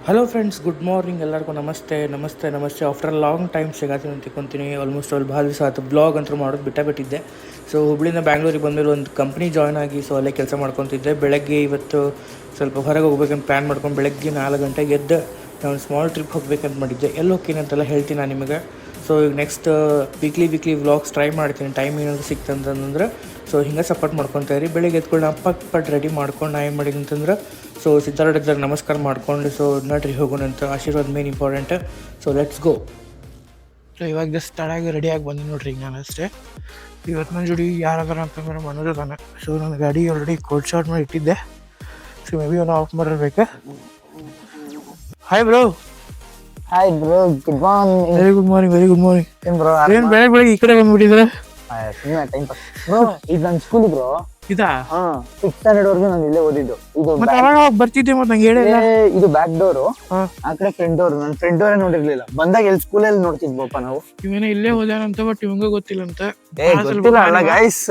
Hello friends, good morning ಎಲ್ಲರಿಗೂ. ನಮಸ್ತೆ. After long time ಸಿಗತ್ತೀನಿ ಅಂತ ತಿಳ್ಕೊತೀನಿ. ಆಲ್ಮೋಸ್ಟ್ ಅಲ್ಲಿ ಭಾಳ ದಿವಸ ಆಯ್ತು ಬ್ಲಾಗ್ ಅಂತೂ ಮಾಡೋದು ಬಿಟ್ಟಿದ್ದೆ. ಸೊ ಹುಬ್ಳಿಯಿಂದ ಬ್ಯಾಂಗ್ಳೂರಿಗೆ ಬಂದಮೇಲೆ ಒಂದು ಕಂಪ್ನಿ ಜಾಯ್ನ್ ಆಗಿ ಸೊ ಅಲ್ಲೇ ಕೆಲಸ ಮಾಡ್ಕೊತಿದ್ದೆ. ಬೆಳಗ್ಗೆ ಇವತ್ತು ಸ್ವಲ್ಪ ಹೊರಗೆ ಹೋಗ್ಬೇಕಂತ ಪ್ಲ್ಯಾನ್ ಮಾಡ್ಕೊಂಡು ಬೆಳಗ್ಗೆ 4 ಗಂಟೆಗೆ ಎದ್ದು ನಾನು ಸ್ಮಾಲ್ ಟ್ರಿಪ್ ಹೋಗ್ಬೇಕಂತ ಮಾಡಿದ್ದೆ. ಎಲ್ಲಿ ಹೋಗ್ತೀನಿ ಅಂತೆಲ್ಲ ಹೇಳ್ತೀನಿ ನಾನು ನಿಮಗೆ. ಸೊ ಈಗ ನೆಕ್ಸ್ಟ್ ವೀಕ್ಲಿ ವ್ಲಾಗ್ಸ್ ಟ್ರೈ ಮಾಡ್ತೀನಿ, ಟೈಮ್ ಏನಾದರೂ ಸಿಕ್ತಂತಂದ್ರೆ. ಸೊ ಹಿಂಗೆ ಸಪೋರ್ಟ್ ಮಾಡ್ಕೊತಾ ಇರಿ. ಬೆಳಿಗ್ಗೆ ಎದ್ಕೊಂಡು ಪಟ್ ರೆಡಿ ಮಾಡ್ಕೊಂಡು ನಾ ಏನು ಮಾಡಿದ್ದೀನಿ ಅಂತಂದ್ರೆ, ಸೊ ಸಿದ್ಧಾರ್ಥದಾಗ ನಮಸ್ಕಾರ ಮಾಡ್ಕೊಂಡು ಸೊ ನಡ್ರಿ ಹೋಗೋಣ ಅಂತ. ಆಶೀರ್ವಾದ main important. So let's go. So ಇವಾಗ ಜಸ್ಟ್ ತಡಾಗಿ ರೆಡಿಯಾಗಿ ಬಂದು ನೋಡ್ರಿ ಈಗ ನಾನು ಅಷ್ಟೇ. ಇವತ್ತು ನನ್ನ ಜೋಡಿ ಯಾರಾದಾರ ಅಂತಂದ್ರೆ ಮನೋಜ್ ಅದಾನೆ. ಸೊ ನನ್ನ ಗಾಡಿ ಆಲ್ರೆಡಿ ಕೋಲ್ಡ್ ಸ್ಟಾರ್ಟ್ ಮಾಡಿ ಇಟ್ಟಿದ್ದೆ. ಸೊ ಮೇ ಬಿ ಅವನು ಆಫ್ ಮಾಡಿರ್ಬೇಕು. Hi bro. Hi bro, good morning. Very good morning. ಏನ್ ಬ್ರೋ ಏನು ಬೆಳಗ್ಗೆ ಈ ಕಡೆ ಬಂದ್ಬಿಟ್ಟಿದ್ರೆ? ಸುಮ್ಮನೆ ಟೈಮ್ ಪಾಸ್ ಬ್ರೋ. ಇದು ನನ್ನ ಸ್ಕೂಲ್ ಬ್ರೋ. ಇದಾ? 6th ಸ್ಟ್ಯಾಂಡರ್ಡ್ ವರ್ಗು ನಾನು ಇಲ್ಲೇ ಓದಿದ್ದು. ಇದು ಮತ್ತೆ ಅವಾಗ ಬರ್ತಿದ್ದೆ ಮತ್ತೆ ನಂಗೆ ಹೇಳಿಲ್ಲ. ಇದು ಬ್ಯಾಕ್ ಡೋರು, ಆ ಕಡೆ ಫ್ರಂಟ್ ಡೋರ್. ನನ್ನ ಫ್ರಂಟ್ ಡೋರೇ ನೋಡಿರ್ಲಿಲ್ಲ. ಬಂದಾಗ ಎಲ್ಲಿ ಸ್ಕೂಲಲ್ಲಿ ನೋಡ್ತಿದ್ವಪ್ಪ ನಾವು. ಇವೇನೋ ಇಲ್ಲೇ ಹೋದ್ಯಾನಂತ, ಬಟ್ ಇವಂಗ ಗೊತ್ತಿಲ್ಲ ಅಂತ. ಗೊತ್ತಿಲ್ಲ ಅಲ್ಲ ಗೈಸ್,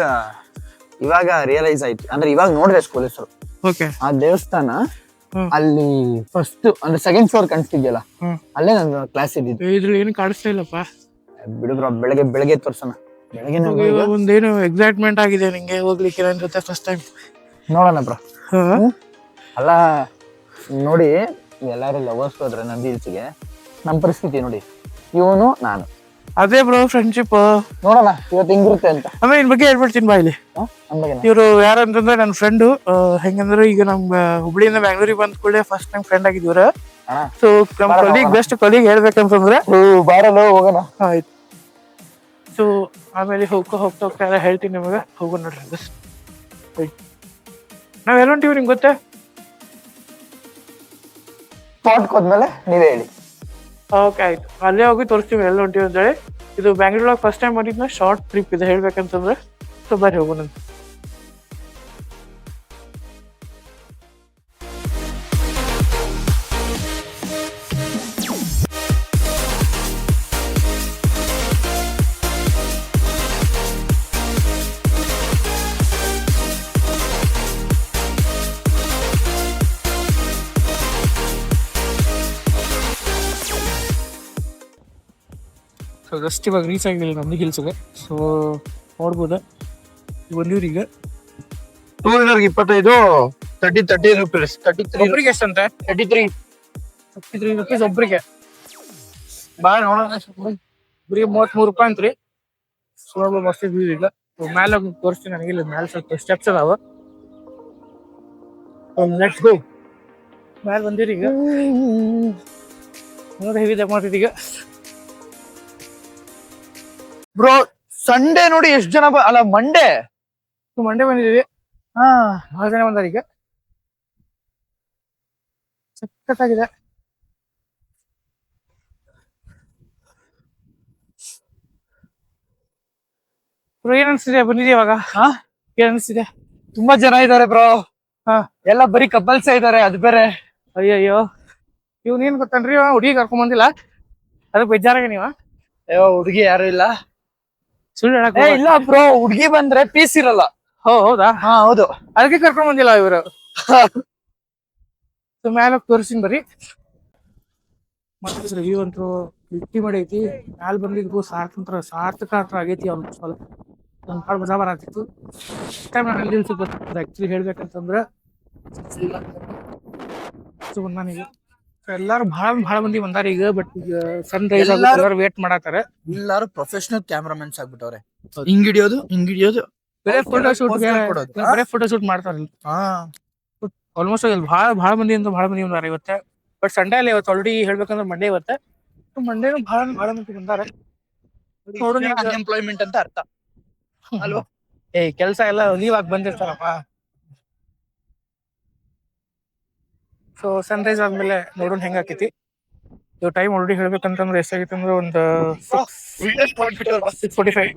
ಇವಾಗ ರಿಯಲೈಸ್ ಆಯ್ತು. ಅಂದ್ರೆ ಇವಾಗ ನೋಡಿದೆ ಸ್ಕೂಲ್ ಹೆಸರು. ಓಕೆ. ಆ ದೇವಸ್ಥಾನ ಅಲ್ಲಿ ಫಸ್ಟ್ ಅಂದ್ರೆ ಸೆಕೆಂಡ್ ಫ್ಲೋರ್ ಕಾಣಿಸ್ತಿದ್ಯಲ್ಲ, ಅಲ್ಲೇ ನನ್ನ ಕ್ಲಾಸ್ ಇದ್ದಿದ್ದು. ಇದ್ರಲ್ಲಿ ಏನು ಕಾಣಿಸ್ತಾ ಇಲ್ಲಪ್ಪ. ಬಿಡು ಬ್ರೋ, ಬೆಳಗ್ಗೆ ತೋರ್ಸೋಣ. ಬೆಳಗ್ಗೆ ಒಂದೇನು ಎಕ್ಸೈಟ್ಮೆಂಟ್ ಆಗಿದೆ ನಿಂಗೆ ಹೋಗ್ಲಿಕ್ಕೆ ನನ್ನ ಜೊತೆ ಫಸ್ಟ್ ಟೈಮ್. ನೋಡೋಣ ಬ್ರೋ. ಅಲ್ಲ ನೋಡಿ, ಎಲ್ಲಾರು ಲವರ್ಸ್ ಹೋದ್ರೆ ನಂದಿ ಹಿಲ್ಸ್ಗೆ, ನಮ್ಮ ಪರಿಸ್ಥಿತಿ ನೋಡಿ, ಇವನು ನಾನು. ಅದೇ ಬ್ರೋ ಫ್ರೆಂಡ್ಶಿಪ್. ನೋಡೋಣ ಇವತ್ತು ಹೆಂಗಿರುತ್ತೆ ಅಂತ. ಆಮೇಲೆ ಇನ್ ಬಗ್ಗೆ ಹೇಳ್ಬಿಡ್ತೀನಿ ಬಾ ಇಲ್ಲಿ. ಇವರು ಯಾರಂತಂದ್ರೆ ನನ್ನ ಫ್ರೆಂಡು. ಹೆಂಗಂದ್ರೆ ಈಗ ನಮ್ ಹುಬ್ಳಿಯಿಂದ ಬ್ಯಾಂಗ್ಳೂರಿಗೆ ಬಂದ ಕೂಡಲೇ ಫಸ್ಟ್ ಟೈಮ್ ಫ್ರೆಂಡ್ ಆಗಿದ್ವ್ರ. ಸೊ ನಮ್ ಕೊಲೀಗ್, ಬೆಸ್ಟ್ ಕೊಲೀಗ್ ಹೇಳ್ಬೇಕಂತಂದ್ರೆ ಬಾರಲ್ಲ ಹೋಗೋಣ. ಆಯ್ತು. ಸೊ ಆಮೇಲೆ ಹೋಗ್ತಾ ಎಲ್ಲ ಹೇಳ್ತೀನಿ ನಿಮಗೆ. ಹೋಗೋಣ ನೋಡ್ರಿ. ಬೆಸ್ಟ್ ನಾವ್ ಎಲ್ಲ ಹೊಂಟಿವಿ ನಿಮ್ಗೆ ಗೊತ್ತಾ? ಸ್ಪಾಟ್ಗೆ ಹೋದ್ಮೇಲೆ ನೀವೇ ಹೇಳಿ. ಓಕೆ ಆಯ್ತು, ಅಲ್ಲೇ ಹೋಗಿ ತೋರಿಸ್ತೀವಿ ಎಲ್ಲ ಹೊಂಟಿವಿ ಅಂತೇಳಿ. ಇದು ಬ್ಯಾಂಗ್ಳೂರ್ ಫಸ್ಟ್ ಟೈಮ್ ಮಾಡಿದ್ನ ಶಾರ್ಟ್ ಟ್ರಿಪ್ ಇದೆ ಹೇಳ್ಬೇಕಂತಂದ್ರೆ. ಸೊ ಬರ್ರಿ ಹೋಗೋಣ. ಸೊ ಜಸ್ಟ್ ಇವಾಗ ರೀಚ್ ಆಗಿಲ್ಲ ನಮ್ದು ಹಿಲ್ಸ್ಗೆ. ಸೊ ನೋಡ್ಬೋದ ಬಂದಿವ್ರೀಗ. 225 30 ರೂಪೀಸ್. 33 ಒಬ್ರಿಗೆ ಎಷ್ಟಂತ? 33 ರೂಪೀಸ್ ಒಬ್ರಿಗೆ. ಬಾ ನೋಡೋಣ. ಒಬ್ರಿಗೆ 33 ರೂಪಾಯಿ ಅಂತ್ರಿ. ಸೊ ನೋಡ್ಬೋದು ಮಸ್ತ್ ವ್ಯೂ ಈಗ. ಮ್ಯಾಲೆ ಹೋಗಿ ತೋರಿಸ್ತೀನಿ. ನನಗಿಲ್ಲ ಮ್ಯಾಲೆ ಸ್ವಲ್ಪ ಸ್ಟೆಪ್ಸ್ ಅದಾವ. Let's go. ಮ್ಯಾಲೆ ಬಂದಿರಿ ಈಗ. ನೋಡಿ ಹೆವಿ ಮಾಡ್ತಿದ್ದ ಈಗ. ಬ್ರೋ ಸಂಡೇ ನೋಡಿ ಎಷ್ಟು ಜನ ಅಲ್ಲ ಮಂಡೇ ಬಂದಿದೀವಿ. ಭಾಳ ಜನ ಬಂದಾರ ಈಗ. ಸಖತ್ತಾಗಿದೆ. ಬ್ರೋ ಏನ್ ಅನ್ಸ್ತಿದೆ ಬಂದಿದೆ ಇವಾಗ? ಏನ್ ಅನ್ಸ್ತಿದೆ? ತುಂಬಾ ಜನ ಇದಾರೆ ಬ್ರೋ. ಎಲ್ಲ ಬರೀ ಕಪಲ್ಸ್ ಇದಾರೆ, ಅದು ಬೇರೆ. ಅಯ್ಯಯ್ಯೋ, ಇವ್ನೇನ್ ಗೊತ್ತನ್ರಿ, ಹುಡುಗಿ ಕರ್ಕೊಂಡ್ ಬಂದಿಲ್ಲ, ಅದಕ್ಕೆ ಬೇಜಾರಾಗ ನೀವ? ಅಯ್ಯೋ ಹುಡುಗಿ ಯಾರು ಇಲ್ಲ. ಸುಳ್ಳು ಹೇಳಕ್ ಇಲ್ಲ ಬ್ರೋ, ಹುಡುಗಿ ಬಂದ್ರೆ ಪೀಸ್ ಇರಲ್ಲ. ಹೌದಾ? ಹೌದು, ಅದಕ್ಕೆ ಕರ್ಕೊಂಡ್ ಬಂದಿಲ್ಲ ಇವರು. ಮ್ಯಾಲ ತೋರಿಸ್ತೀನಿ ಬರ್ರಿ. ಮತ್ತೆ ರಿವ್ಯೂ ಅಂತೂ ಬಿಟ್ಟಿ ಮಾಡೈತಿ. ಮ್ಯಾಲ ಬಂದಿದ್ಕು ಸಾರ್ಥಕ ಆಗೈತಿ. ಅವ್ನು ಸ್ವಲ್ಪ ನನ್ನ ಭಾಳ ಮಜಾ ಬರತ್ತಿತ್ತು. ಟೈಮ್ ನಾನು ಅಲ್ಲಿ ಬರ್ತದೆ ಆಕ್ಚುಲಿ ಹೇಳ್ಬೇಕಂತಂದ್ರೆ. ನಾನೀಗ ಎಲ್ಲಾರು ಭಾಳ ಮಂದಿ ಬಂದಾರ ಈಗ. ಬಟ್ ಈಗ ಸನ್ ರೈಸ್ ಎಲ್ಲಾರು ವೇಟ್ ಮಾಡಾತಾರ. ಎಲ್ಲಾರು ಪ್ರೊಫೆಷನಲ್ ಕ್ಯಾಮ್ರಾಮನ್ಸ್ ಆಗ್ಬಿಟ್ಟವ್ರೆ. ಹಿಂಗ್ ಹಿಡಿಯೋದು ಬರೇ ಫೋಟೋ ಶೂಟ್ ಮಾಡ್ತಾರ. ಆಲ್ಮೋಸ್ಟ್ ಇಲ್ಲಿ ಭಾಳ ಮಂದಿ ಬಂದಾರ ಇವತ್ತೆ. ಬಟ್ ಸಂಡೇ ಅಲ್ಲ ಇವತ್ತು. ಆಲ್ರೆಡಿ ಹೇಳ್ಬೇಕಂದ್ರೆ ಮಂಡೇ ಇವತ್ತೆ. ಮಂಡೇನು ಭಾಳ ಮಂದಿ ಬಂದಾರೆ. ಅನ್ಎಂಪ್ಲಾಯ್ಮೆಂಟ್ ಅಂತ ಅರ್ಥ ಅಲ್ವಾ? ಕೆಲಸ ಎಲ್ಲ ಲೀವ್ ಆಗಿ ಬಂದಿರ್ತಾರಪ್ಪ. ಸೊ ಸನ್ ರೈಸ್ ಆದ್ಮೇಲೆ ನೋಡೋಣ ಹೆಂಗ ಆಕೈತಿ. ಇವ್ ಟೈಮ್ ಆಲ್ರೆಡಿ ಹೇಳ್ಬೇಕಂತಂದ್ರೆ ಎಷ್ಟಾಗೈತೆ ಅಂದ್ರೆ ಒಂದು 6:45.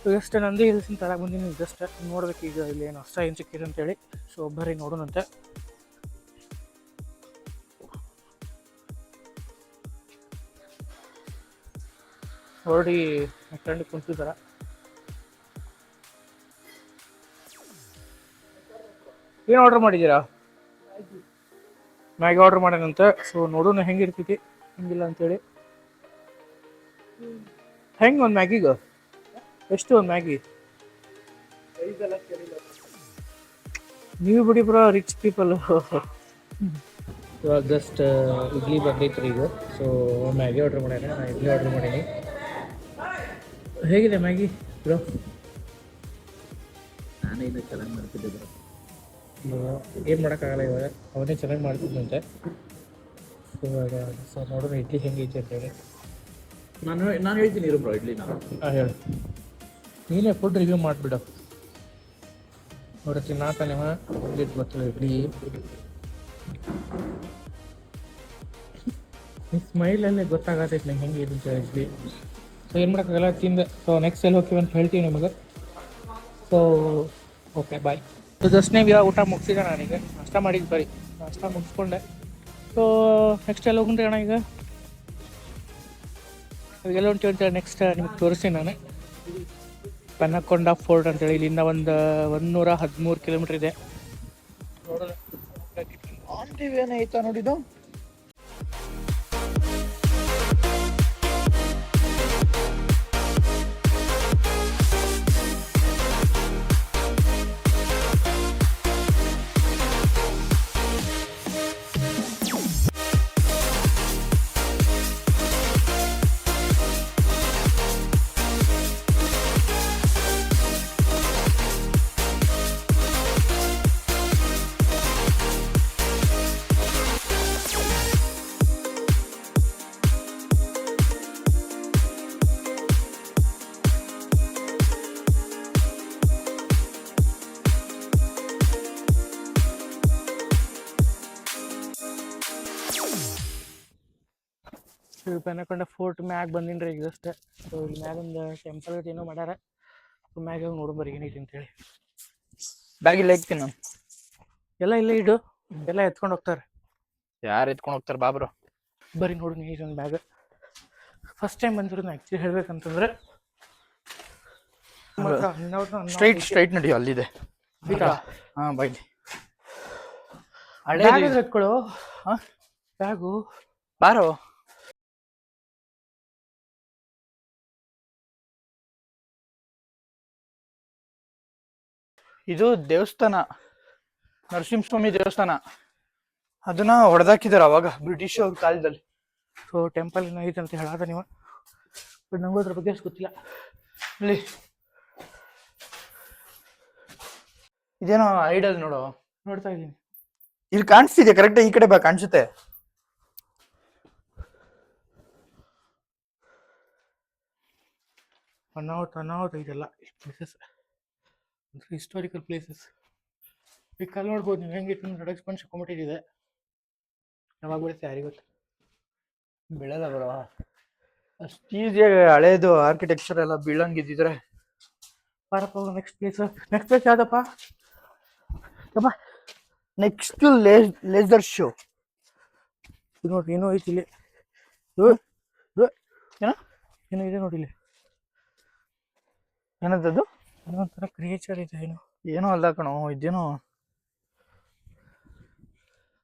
ಜಸ್ಟ್ ನಂದಿ ಹಿಲ್ಸಿನ ತಳಗೆ ಬಂದೀನಿ. ಜಸ್ಟ್ ನೋಡ್ಬೇಕು ಈಗ ಇಲ್ಲಿ ಏನು ಹೊಸ ಏನು ಸಿಕ್ಕಿದೆ ಅಂತೇಳಿ. ಸೊ ಒಬ್ಬರೇ ನೋಡೋಣಂತೆ. ಹೊರಡಿ ಫ್ರೆಂಡ್ ಕುಂತಿದ್ದಾರ. ಏನು ಆರ್ಡ್ರ್ ಮಾಡಿದ್ದೀರಾ? Maggi order ಮಾಡೋಣಂತೆ. ಸೊ ನೋಡೋಣ ಹೆಂಗಿರ್ತೈತಿ ಹೆಂಗಿಲ್ಲ ಅಂತೇಳಿ. ಹೆಂಗೆ ಒಂದು ಮ್ಯಾಗಿಗೆ ಎಷ್ಟು ಒಂದು ಮ್ಯಾಗಿ? ನೀವು ಬಿಡಿ ಬ್ರೋ, ರಿಚ್ ಪೀಪಲ್. ಇವಾಗ ಜಸ್ಟ್ ಇಡ್ಲಿ ಬಂದೈತ್ರಿ ಈಗ. ಸೊ ಮ್ಯಾಗಿ ಆರ್ಡ್ರ್ ಮಾಡ್ಯಾನ, ನಾನು ಇಡ್ಲಿ ಆರ್ಡ್ರ್ ಮಾಡೀನಿ. ಹೇಗಿದೆ ಮ್ಯಾಗಿ ಬ್ರೋ? ನಾನೇನು ಚೆನ್ನಾಗಿ ಮಾಡ್ತಿದ್ದೆ ಬ್ರೋ. ಏನು ಮಾಡೋಕ್ಕಾಗಲ್ಲ, ಇವಾಗ ಅವನೇ ಚೆನ್ನಾಗಿ ಮಾಡ್ತಿದ್ದಂತೆ. ಇವಾಗ ಸೊ ನೋಡೋಣ ಇಡ್ಲಿ ಹೆಂಗೈತೆ ಅಂತೇಳಿ. ನಾನು ಹೇಳ್ತೀನಿ ಇರು ಬ್ರೋ ಇಡ್ಲಿ. ಹಾಂ ಹೇಳು, ನೀನೇ ಫುಡ್ ರಿವ್ಯೂ ಮಾಡಿಬಿಡು. ನೋಡತ್ತೀನಿ ನಾ ತಾನೇ ಇಡ್ಲಿಟ್ಟು ಬರ್ತೀವಿ ಇಡ್ಲಿ. ಈ ಸ್ಮೈಲಲ್ಲೇ ಗೊತ್ತಾಗತೈತೆ ನಂಗೆ ಹೆಂಗೆ ಇದೆ ಅಂತ ಇಡ್ಲಿ. ಸೊ ಏನು ಮಾಡೋಕ್ಕಾಗಲ್ಲ, ತಿಂದೆ. ಸೊ ನೆಕ್ಸ್ಟ್ ಎಲ್ಲಿ ಹೋಗ್ತೀವಿ ಅಂತ ಹೇಳ್ತೀವಿ ನಿಮಗೆ. So okay bye. So just ನೀವು ಇವಾಗ ಊಟ ಮುಗಿಸಿದೆ, ನಾನೀಗ ನಾಷ್ಟ ಮಾಡಿದ್ದು ಬರೀ ನಾಷ್ಟ ಮುಗಿಸ್ಕೊಂಡೆ. ಸೊ ನೆಕ್ಸ್ಟ್ ಎಲ್ಲ ಹೋಗ್ರಿ ಅಣ್ಣ. ಈಗ ಇವಾಗೆಲ್ಲ ಹೊಂಟೀವಿ ಅಂತೇಳಿ ನೆಕ್ಸ್ಟ್ ನಿಮ್ಗೆ ತೋರಿಸ್ತೀನಿ ನಾನು. ಪೆನ್ನಕೊಂಡ ಫೋರ್ಟ್ ಅಂತೇಳಿ ಇಲ್ಲಿಂದ ಒಂದು 113 ಕಿಲೋಮೀಟ್ರ್ ಇದೆ. ನೋಡೋಣ ಏನೈತಾ ನೋಡಿದ್ದು. ಪೆನ್ನಕೊಂಡ ಫೋರ್ಟ್ ಮ್ಯಾಗ ಬಂದಿನಿ ರೀ ಈಗ ಜಸ್ಟ್. ಸೊ ಇಲ್ಲಿ ಮ್ಯಾಗೊಂದು ಟೆಂಪಲ್ ಏನೋ ಮಾಡ್ಯಾರ. ಸೊ ಮ್ಯಾಗ ಹೋಗಿ ನೋಡೋಂಬರಿ ಏನೈತಿ ಅಂತೇಳಿ. ಬ್ಯಾಗ್ ಇಲ್ಲ ಇಕ್ತೀನಿ ನಾನು. ಎಲ್ಲ ಇಲ್ಲೇ ಇಡು, ಎಲ್ಲ ಎತ್ಕೊಂಡು ಹೋಗ್ತಾರೆ. ಯಾರು ಎತ್ಕೊಂಡು ಹೋಗ್ತಾರೆ ಬಾಬ್ರು? ಬರೀ ನೋಡು ನೀರು ಒಂದು ಬ್ಯಾಗ್. ಫಸ್ಟ್ ಟೈಮ್ ಬಂದಿರೋದು ಆ್ಯಕ್ಚುಲಿ ಹೇಳ್ಬೇಕಂತಂದ್ರೆ ಸ್ಟ್ರೈಟ್ ನಡಿ, ಅಲ್ಲಿದೆ. ಹಾಂ ಬೈ. ಬ್ಯಾಗ್ ಎತ್ಕೊಳ್ಳೋ. ಹಾಂ ಬ್ಯಾಗು ಬಾರೋ. ಇದು ದೇವಸ್ಥಾನ, ನರಸಿಂಹಸ್ವಾಮಿ ದೇವಸ್ಥಾನ. ಅದನ್ನ ಹೊಡೆದಾಕಿದಾರೆ ಅವಾಗ ಬ್ರಿಟಿಷ್ ಅವ್ರ ಕಾಲದಲ್ಲಿ. ಸೊ ಟೆಂಪಲ್ ಏನೋ ಐತೆ ಅಂತ ಹೇಳಾದ ನೀವು, ಬಟ್ ನಂಗೂ ಅದ್ರ ಬಗ್ಗೆ ಅಷ್ಟು ಗೊತ್ತಿಲ್ಲ. ಇಲ್ಲಿ ಇದೇನೋ ಐಡಲ್ ನೋಡು. ನೋಡ್ತಾ ಇದ್ದೀನಿ. ಇಲ್ಲಿ ಕಾಣಿಸ್ತಿದೆ ಕರೆಕ್ಟ್, ಈ ಕಡೆ ಬಾ ಕಾಣಿಸುತ್ತೆ. ಅನಾಹುತ ಇದೆಲ್ಲ ಪ್ಲೇಸಸ್, ಹಿಸ್ಟಾರಿಕಲ್ ಪ್ಲೇಸಸ್. ಈಗ ಕಲ್ಲು ನೋಡ್ಬೋದು ನೀವು ಹೆಂಗಿತ್ತು, ನಡಕ್ ಬಂದು ಸಿಕ್ಕೊಂಬಿಟ್ಟಿದೆ. ಯಾವಾಗ ಬಿಡುತ್ತೆ ಯಾರಿಗೊತ್ತು. ಬೀಳಲ್ಲ ಬರೋ ಅಷ್ಟು ಈಸಿಯಾಗಿ. ಹಳೇದು ಆರ್ಕಿಟೆಕ್ಚರ್ ಎಲ್ಲ ಬೀಳಂಗಿದ್ದಿದ್ರೆ ಬಾರಪ್ಪ. ನೆಕ್ಸ್ಟ್ ಪ್ಲೇಸ್ ಯಾವ್ದಪ್ಪ? Next laser show. ಇದು ನೋಡ್ರಿ ಏನೋ ಐತಿ ಇಲ್ಲಿ. ಏನೋ ಇದೆ ನೋಡಿ ಇಲ್ಲಿ. ಏನಂತದ್ದು? ಏನೋ ಒಂಥರ ಕ್ರಿಯೇಚರ್ ಇದೆ. ಏನೋ ಅಲ್ಲ ಕಣೋ, ಇದೇನೋ.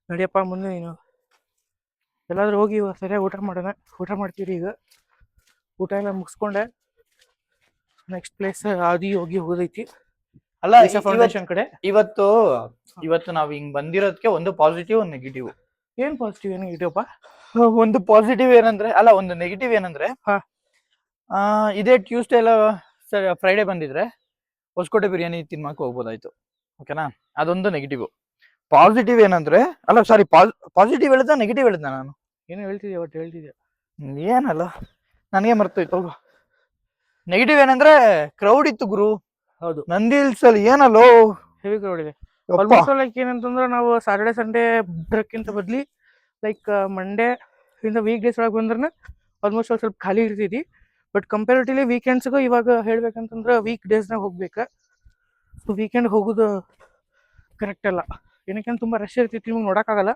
ನಡಿಯಪ್ಪ ಮುಂದೆ. ನೀನು ಎಲ್ಲಾದ್ರೂ ಹೋಗಿ ಸರಿಯಾಗಿ ಊಟ ಮಾಡೋಣ. ಊಟ ಮಾಡ್ತೀರಿ ಈಗ. ಊಟ ಎಲ್ಲ ಮುಗಿಸ್ಕೊಂಡೆ ನೆಕ್ಸ್ಟ್ ಪ್ಲೇಸ್ ಆದಿ ಹೋಗೋದೈತಿ. ಅಲ್ಲ ಫೌಂಡೇಶನ್ ಕಡೆ. ಇವತ್ತು ನಾವು ಹಿಂಗ್ ಬಂದಿರೋದಕ್ಕೆ ಒಂದು ಪಾಸಿಟಿವ್, ಒಂದು ನೆಗೆಟಿವ್. ಏನ್ ಪಾಸಿಟಿವ್ ಏನು ನೆಗೆಟಿವ್? ಒಂದು ಪಾಸಿಟಿವ್ ಏನಂದ್ರೆ, ಅಲ್ಲ ಒಂದು ನೆಗೆಟಿವ್ ಏನಂದ್ರೆ, ಇದೇ ಟ್ಯೂಸ್ಡೇ ಎಲ್ಲ ಫ್ರೈಡೇ ಬಂದಿದ್ರೆ ಹೊಸಕೋಟೆ ಬಿರಿಯಾನಿ ತಿನ್ಮಕ್ಕೆ ಹೋಗ್ಬೋದಾಯ್ತು. ಓಕೆನಾ, ಅದೊಂದು ನೆಗೆಟಿವ್. ಪಾಸಿಟಿವ್ ಏನಂದ್ರೆ, ಅಲ್ಲ ಸಾರಿ, ಪಾಸಿಟಿವ್ ಹೇಳಿದ ನೆಗೆಟಿವ್ ಹೇಳಿದ ನಾನು. ಏನು ಹೇಳ್ತಿದ್ದೆ ಒಟ್ಟು ಹೇಳ್ತಿದ್ದೆ. ಏನಲ್ಲ, ನನಗೆ ಮರ್ತೋಯ್ತು ಹೋಗು. ನೆಗೆಟಿವ್ ಏನಂದ್ರೆ ಕ್ರೌಡ್ ಇತ್ತು ಗುರು. ಹೌದು, ನಂದಿ ಹಿಲ್ಸ್ ಅಲ್ಲಿ ಏನಲ್ಲೋ ಹೆವಿ ಕ್ರೌಡ್ ಇದೆ. ಲೈಕ್ ಏನಂತಂದ್ರೆ ನಾವು ಸಾಟರ್ಡೆ ಸಂಡೇ ಬರೋಕ್ಕಿಂತ ಬದ್ಲಿ ಲೈಕ್ ಮಂಡೇ ಇಂದ ವೀಕ್ ಡೇಸ್ ಒಳಗೆ ಬಂದ್ರೆ ಆಲ್ಮೋಸ್ಟ್ ಸ್ವಲ್ಪ ಖಾಲಿ ಇರ್ತೈತಿ. ಬಟ್ ಕಂಪೇರಿಟಿವ್ಲಿ ವೀಕೆಂಡ್ಸ್ಗೂ ಇವಾಗ ಹೇಳ್ಬೇಕಂತಂದ್ರೆ ವೀಕ್ ಡೇಸ್ನಾಗ ಹೋಗ್ಬೇಕು. ಸೊ ವೀಕೆಂಡ್ ಹೋಗೋದು ಕರೆಕ್ಟ್ ಅಲ್ಲ, ಏನಕ್ಕೆ ತುಂಬ ರಶ್ ಇರ್ತೈತಿ, ನಿಮ್ಗೆ ನೋಡೋಕ್ಕಾಗಲ್ಲ.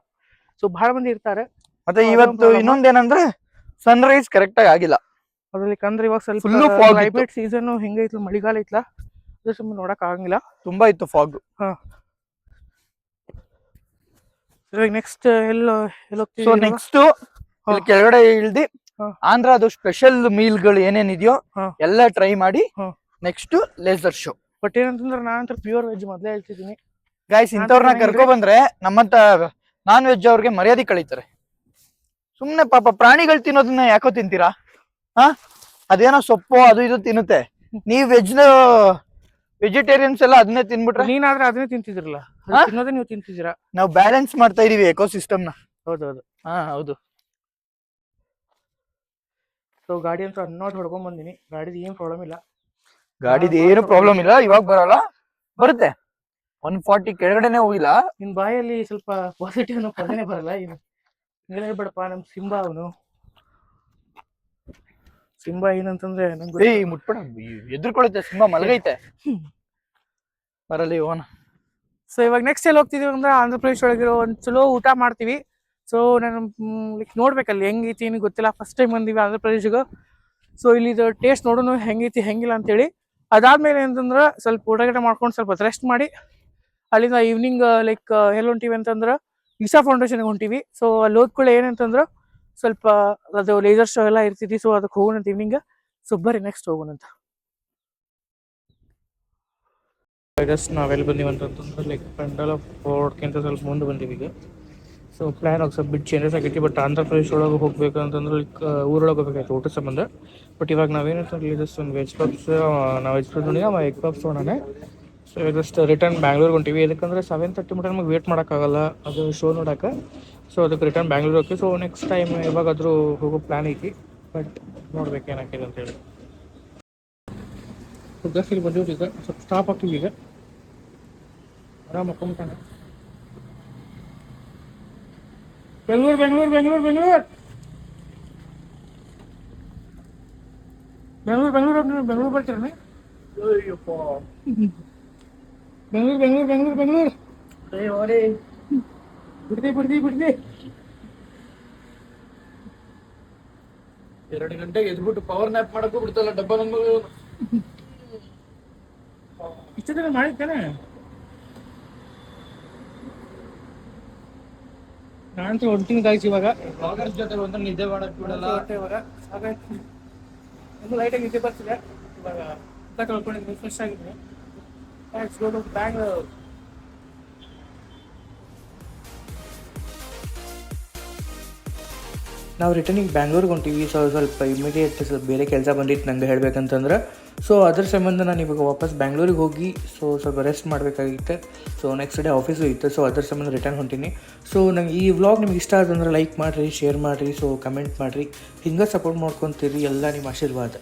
ಸೊ ಭಾಳ ಮಂದಿ ಇರ್ತಾರೆ. ಮತ್ತೆ ಇವತ್ತು ಇನ್ನೊಂದೇನಂದ್ರೆ ಸನ್ರೈಸ್ ಕರೆಕ್ಟ್ ಆಗಿ ಆಗಿಲ್ಲ ಅದ್ರಲ್ಲಿ, ಅಂದ್ರೆ ಇವಾಗ ಸ್ವಲ್ಪ Full fog ಇತ್ತು. ಕ್ಲೈಮೇಟ್ ಸೀಸನ್ ಹಿಂಗೈತ್ಲ, ಮಳಿಗಾಲ ಐತ್ಲ, ಅದು ಸುಮ್ಮನೆ ನೋಡಕ್ ಆಗಂಗಿಲ್ಲ, ತುಂಬಾ ಇತ್ತು ಫಾಗ್. ನೆಕ್ಸ್ಟ್ ಎಲ್ಲ ಸೊ ನೆಕ್ಸ್ಟ್ ಕೆಳಗಡೆ ಇಳ್ದಿ ಆಂಧ್ರ ಅದು ಸ್ಪೆಷಲ್ ಮೀಲ್ಗಳು ಏನೇನಿದೆಯೋ ಎಲ್ಲ ಟ್ರೈ ಮಾಡಿ ನೆಕ್ಸ್ಟ್ ಲೇಸರ್ ಶೋ. ಬಟ್ ಏನಂತಂದ್ರೆ ನಾನಂತರ ಪ್ಯೂರ್ ವೆಜ್ ಮೊದಲೇ ಹೇಳ್ತಿದ್ದೀನಿ ಗೈಸ್. ಇಂಥವ್ರನ್ನ ಕರ್ಕೊ ಬಂದ್ರೆ ನಮ್ಮಂತ ನಾನ್ ವೆಜ್ ಅವ್ರಿಗೆ ಮರ್ಯಾದೆ ಕಳೀತಾರೆ. ಸುಮ್ನೆ ಪಾಪ ಪ್ರಾಣಿಗಳು ತಿನ್ನೋದನ್ನ ಯಾಕೋ ತಿಂತೀರಾ? ಅದೇನೋ ಸೊಪ್ಪು ಅದು ಇದು ತಿನ್ನುತ್ತೆ, ನೀವ್ ವೆಜಿಟೇರಿಯನ್ಸ್ ಎಲ್ಲ ಅದನ್ನೇ ತಿನ್ಬಿಟ್ರೆ ನೀನಾದ್ರೆ ಅದನ್ನೇ ತಿಂತಿದ್ರಲ್ಲ, ತಿನ್ನೋದೇ ನೀವು ತಿಂತಿದ್ದೀರಾ. ನಾವು ಬ್ಯಾಲೆನ್ಸ್ ಮಾಡ್ತಾ ಇದೀವಿ ಎಕೋಸಿಸ್ಟಮ್ ನ. ಹೌದೌದು. ಹೌದು. ಸೊ ಗಾಡಿ ಅಂತ ಅನ್ನೋಟ್ ಹೊಡ್ಕೊಂಡ್ ಬಂದಿನಿ, ಗಾಡಿದ ಏನ್ ಪ್ರಾಬ್ಲಮ್ ಇಲ್ಲ, ಗಾಡಿದ ಏನು ಪ್ರಾಬ್ಲಮ್ ಇಲ್ಲ. ಇವಾಗ ಬರಲ್ಲ, ಬರುತ್ತೆ. 140 ಕೆಳಗಡೆನೆ ಹೋಗಿಲ್ಲ. ನಿನ್ ಬಾಯಲ್ಲಿ ಸ್ವಲ್ಪ ಪಾಸಿಟಿವ್ ಅನ್ನೋ ಪದನೇ ಬರಲ್ಲ. ಏನು ಹೇಳ್ಬೇಡಪ್ಪ, ನಮ್ ಸಿಂಬಾ ಅವನು. ಸಿಂಬಾ ಏನಂತಂದ್ರೆ ನಂಗೆ ಮುಟ್ಬೇಡ, ಎದ್ರುಕೊಳುತ್ತೆ ಸಿಂಬಾ, ಮಲಗೈತೆ. ಬರಲಿ ಓನ. ಸೊ ಇವಾಗ ನೆಕ್ಸ್ಟ್ ಎಲ್ಲಿ ಹೋಗ್ತಿದೀವಿ ಅಂದ್ರೆ ಆಂಧ್ರ ಪ್ರದೇಶ ಒಳಗಿರೋ ಒಂದ್ ಚಲೋ ಊಟ ಮಾಡ್ತೀವಿ. ಸೊ ನಾನು ಲೈಕ್ ನೋಡ್ಬೇಕಲ್ಲಿ ಹೆಂಗೈತಿ ಏನು ಗೊತ್ತಿಲ್ಲ, ಫಸ್ಟ್ ಟೈಮ್ ಬಂದೀವಿ ಆಂಧ್ರ ಪ್ರದೇಶಗೆ. ಸೊ ಇಲ್ಲಿದು ಟೇಸ್ಟ್ ನೋಡೋಣ ಹೆಂಗೈತಿ ಹೆಂಗಿಲ್ಲ ಅಂತೇಳಿ. ಅದಾದ್ಮೇಲೆ ಅಂತಂದ್ರೆ ಸ್ವಲ್ಪ ಊಟ ಮಾಡ್ಕೊಂಡು ಸ್ವಲ್ಪ ರೆಸ್ಟ್ ಮಾಡಿ ಅಲ್ಲಿಂದ ಈವ್ನಿಂಗ್ ಲೈಕ್ ಎಲ್ಲಿ ಹೊಂಟಿವಿ ಅಂತಂದ್ರೆ ಇಸಾ ಫೌಂಡೇಶನ್ಗೆ ಹೊಂಟಿವಿ. ಸೊ ಅಲ್ಲಿ ಹೋದ್ಕೊಳ್ಳಿ ಏನಂತಂದ್ರೆ ಸ್ವಲ್ಪ ಅದು ಲೇಸರ್ ಶೋ ಎಲ್ಲ ಇರ್ತೈತಿ. ಸೊ ಅದಕ್ಕೆ ಹೋಗೋಣ ಈವ್ನಿಂಗ್. ಸೊ ಬರ್ರಿ ನೆಕ್ಸ್ಟ್ ಹೋಗೋಣಂತ. ಜಸ್ಟ್ ನಾವೆಲ್ಲಿ ಬಂದೀವಿ ಅಂತಂದ್ರೆ ಲೈಕ್ ಪೆಂಡಲ್ ಆಫ್ ಫೋರ್ಟ್ಗಿಂತ ಸ್ವಲ್ಪ ಮುಂದೆ ಬಂದೀವಿ ಈಗ. ಸೊ ಪ್ಲ್ಯಾನ್ ಆಗಿ ಸ್ವಲ್ಪ ಬಿಟ್ಟು ಚೇಂಜಸ್ ಆಗೈತಿ. ಬಟ್ ಆಂಧ್ರ ಪ್ರದೇಶ ಒಳಗೆ ಹೋಗ್ಬೇಕು ಅಂತಂದ್ರೆ ಲೈಕ್ ಊರೊಳಗೆ ಹೋಗ್ಬೇಕಾಯ್ತು ಊಟ ಸಂಬಂಧ. ಬಟ್ ಇವಾಗ ನಾವೇನಂತಂದ್ರೆ ಜಸ್ಟ್ ಒಂದು ವೆಜ್ ಪಪ್ಸ್, ನಾವು ವೆಜ್ ಪಪ್ಸ್ ನೋಡಿ ಅವ ಎಗ್ ಪಪ್ಸ್ ನೋಡೋಣ. ಸೊ ಜಸ್ಟ್ ರಿಟರ್ನ್ ಬ್ಯಾಂಗ್ಳೂರ್ಗೆ ಹೊಂಟಿವಿ. ಯಾಕಂದ್ರೆ 7:30 ಮಟ್ಟ ನಮಗೆ ವೇಟ್ ಮಾಡೋಕ್ಕಾಗಲ್ಲ ಅದು ಶೋ ನೋಡೋಕೆ. ಸೊ ಅದಕ್ಕೆ ರಿಟರ್ನ್ ಬ್ಯಾಂಗ್ಳೂರ್ ಹೋಗಿ. ಸೊ ನೆಕ್ಸ್ಟ್ ಟೈಮ್ ಯಾವಾಗಾದರೂ ಹೋಗೋ ಪ್ಲ್ಯಾನ್ ಐತಿ, ಬಟ್ ನೋಡ್ಬೇಕು ಏನಾಗ್ತದೆ ಅಂತೇಳಿ. ಇಲ್ಲಿ ಬಂದಿವ್ರಿ ಈಗ, ಸ್ವಲ್ಪ ಸ್ಟಾಪ್ ಆಗ್ತೀವಿ ಈಗ. ಆರಾಮ ಮಕ್ಕೊಂಬಿಟ್ಟಾನೆ. ಬೆಂಗಳೂರು ಬೆಂಗಳೂರು ಬೆಂಗಳೂರು ಬೆಂಗಳೂರು ಬೆಂಗಳೂರು ಬೆಂಗಳೂರು ಬೆಂಗಳೂರು ಬರ್ತೀರಣ್ಣ? ಅಯ್ಯಪ್ಪ, ಬೆಂಗಳೂರು ಬೆಂಗಳೂರು ಬೆಂಗಳೂರು ಬೆಂಗಳೂರು ಬಿಡ್ದಿ ಬಿಡ್ದಿ ಬಿಡ್ದಿ. 2 ಗಂಟೆಗೆ ಎದ್ಬಿಟ್ಟು ಪವರ್ ನ್ಯಾಪ್ ಮಾಡಕ್ಕೂ ಬಿಡ್ತಲ್ಲ ಡಬ್ಬ ನಮ್ಮ. ಇಷ್ಟು ದಿನ ಮಾಡಿದ್ದಾನೆ ನಾನಂತೂ ಹೊಂಟಿಂಗಾಯ್ತು ಇವಾಗ. ಬ್ಲಾಗರ್ಸ್ ಜೊತೆ ಒಂದು ನಿದ್ದೆ ಮಾಡಕ್ ಬಿಡಲ್ಲ. ಇವಾಗ ಹಾಗಾಗಿ ಒಂದು ಲೈಟಾಗಿ ನಿದ್ದೆ ಬರ್ತಿದೆ. ಇವಾಗ ಊಟ ಕಳ್ಕೊಂಡಿದ್ದೀನಿ, ಫ್ರೆಶ್ ಆಗಿದ್ದೀನಿ. ಬ್ಯಾಂಗ್ಳೂರ್. ನಾವು ರಿಟರ್ನಿಗೆ ಬ್ಯಾಂಗ್ಳೂರ್ಗೆ ಹೊಂಟೀವಿ. ಸೊ ಸ್ವಲ್ಪ ಇಮಿಡಿಯೇಟ್ ಸ್ವಲ್ಪ ಬೇರೆ ಕೆಲಸ ಬಂದಿತ್ತು ನಂಗೆ ಹೇಳ್ಬೇಕಂತಂದ್ರೆ. ಸೊ ಅದ್ರ ಸಂಬಂಧ ನಾನು ಇವಾಗ ವಾಪಸ್ ಬ್ಯಾಂಗ್ಳೂರಿಗೆ ಹೋಗಿ ಸ್ವಲ್ಪ ರೆಸ್ಟ್ ಮಾಡಬೇಕಾಗಿತ್ತು. ಸೊ ನೆಕ್ಸ್ಟ್ ಡೇ ಆಫೀಸು ಇತ್ತು. ಸೊ ಅದ್ರ ಸಂಬಂಧ ರಿಟರ್ನ್ ಹೊಂಟೀನಿ. ಸೊ ನಂಗೆ ಈ ವ್ಲಾಗ್ ನಿಮ್ಗೆ ಇಷ್ಟ ಆದಂದ್ರೆ ಲೈಕ್ ಮಾಡಿರಿ, ಶೇರ್ ಮಾಡಿರಿ, ಸೊ ಕಮೆಂಟ್ ಮಾಡಿರಿ. ಹಿಂಗೆ ಸಪೋರ್ಟ್ ಮಾಡ್ಕೊತೀರಿ. ಎಲ್ಲ ನಿಮ್ಮ ಆಶೀರ್ವಾದ.